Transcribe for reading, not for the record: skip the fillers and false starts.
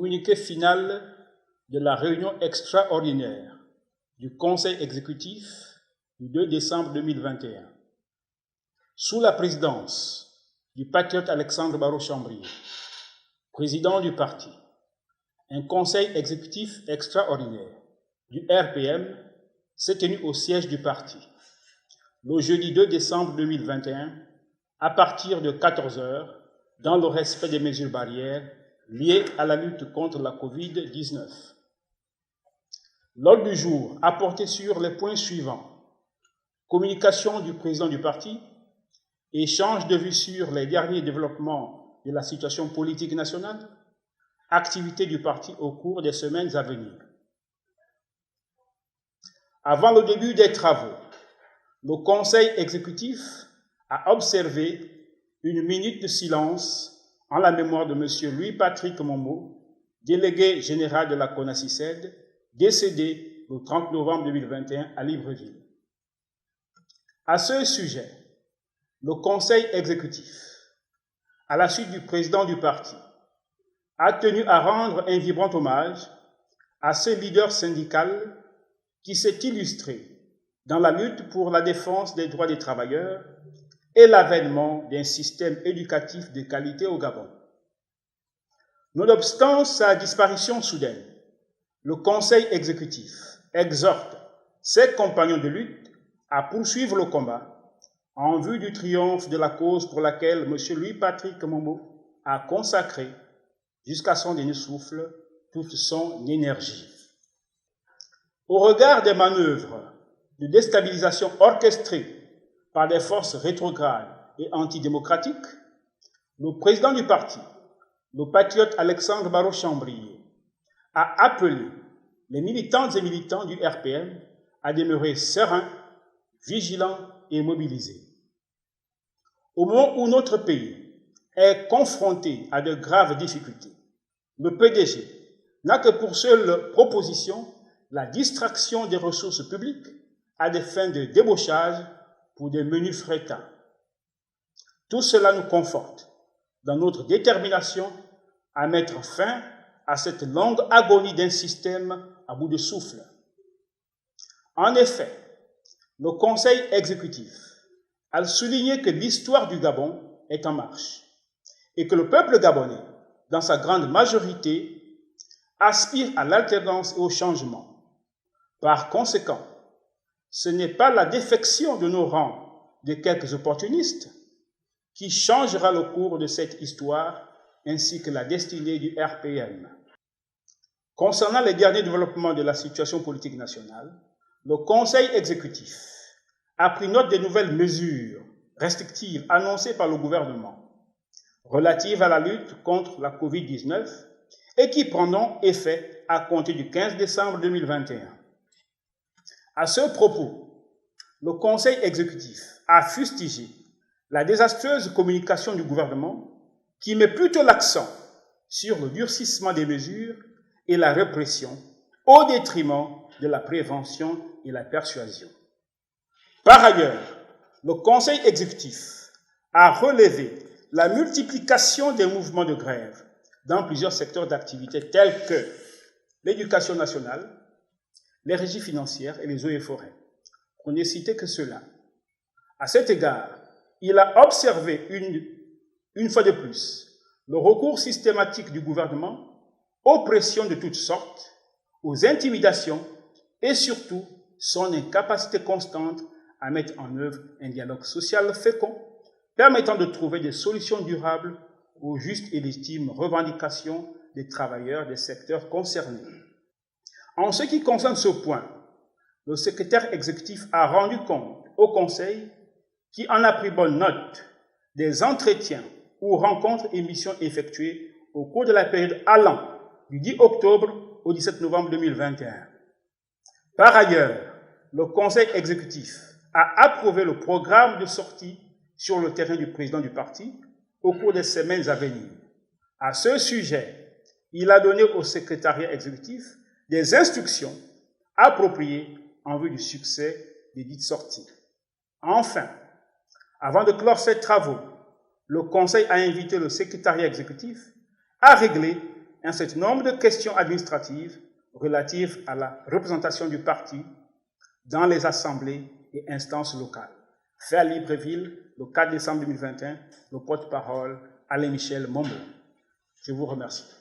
communiqué final de la réunion extraordinaire du Conseil exécutif du 2 décembre 2021, sous la présidence du patriote Alexandre Barrot-Chambrier, président du parti. Un conseil exécutif extraordinaire du RPM s'est tenu au siège du parti le jeudi 2 décembre 2021 à partir de 14 h dans le respect des mesures barrières liées à la lutte contre la COVID-19. L'ordre du jour a porté sur les points suivants: communication du président du parti, échange de vues sur les derniers développements de la situation politique nationale, activités du parti au cours des semaines à venir. Avant le début des travaux, le Conseil exécutif a observé une minute de silence en la mémoire de M. Louis-Patrick Mombo, délégué général de la CONACYCED, décédé le 30 novembre 2021 à Libreville. À ce sujet, le Conseil exécutif, à la suite du président du parti, a tenu à rendre un vibrant hommage à ce leader syndical qui s'est illustré dans la lutte pour la défense des droits des travailleurs et l'avènement d'un système éducatif de qualité au Gabon. Nonobstant sa disparition soudaine, le Conseil exécutif exhorte ses compagnons de lutte à poursuivre le combat en vue du triomphe de la cause pour laquelle M. Louis-Patrick Mombo a consacré jusqu'à son dernier souffle toute son énergie. Au regard des manœuvres de déstabilisation orchestrées par des forces rétrogrades et antidémocratiques, le président du parti, le patriote Alexandre Barrot-Chambrier, a appelé les militantes et militants du RPM à demeurer sereins, vigilants et mobilisés. Au moment où notre pays est confronté à de graves difficultés, le PDG n'a que pour seule proposition la distraction des ressources publiques à des fins de débauchage pour des menus fréquents. Tout cela nous conforte dans notre détermination à mettre fin à cette longue agonie d'un système à bout de souffle. En effet, le Conseil exécutif a souligné que l'histoire du Gabon est en marche et que le peuple gabonais, dans sa grande majorité, aspire à l'alternance et au changement. Par conséquent, ce n'est pas la défection de nos rangs de quelques opportunistes qui changera le cours de cette histoire ainsi que la destinée du RPM. Concernant les derniers développements de la situation politique nationale, le Conseil exécutif a pris note des nouvelles mesures restrictives annoncées par le gouvernement relatives à la lutte contre la COVID-19 et qui prendront effet à compter du 15 décembre 2021. À ce propos, le Conseil exécutif a fustigé la désastreuse communication du gouvernement qui met plutôt l'accent sur le durcissement des mesures et la répression au détriment de la prévention et la persuasion. Par ailleurs, le Conseil exécutif a relevé la multiplication des mouvements de grève dans plusieurs secteurs d'activité tels que l'éducation nationale, les régies financières et les eaux et forêts, pour ne citer que cela. À cet égard, il a observé une fois de plus le recours systématique du gouvernement aux pressions de toutes sortes, aux intimidations et surtout son incapacité constante à mettre en œuvre un dialogue social fécond permettant de trouver des solutions durables aux justes et légitimes revendications des travailleurs des secteurs concernés. En ce qui concerne ce point, le secrétaire exécutif a rendu compte au Conseil qui en a pris bonne note des entretiens ou rencontres et missions effectuées au cours de la période allant du 10 octobre au 17 novembre 2021. Par ailleurs, le Conseil exécutif a approuvé le programme de sortie sur le terrain du président du parti au cours des semaines à venir. À ce sujet, il a donné au secrétariat exécutif des instructions appropriées en vue du succès des dites sorties. Enfin, avant de clore ces travaux, le Conseil a invité le secrétariat exécutif à régler un certain nombre de questions administratives relatives à la représentation du parti dans les assemblées et instances locales. Fait à Libreville, le 4 décembre 2021, le porte-parole Alain Michel Mombo. Je vous remercie.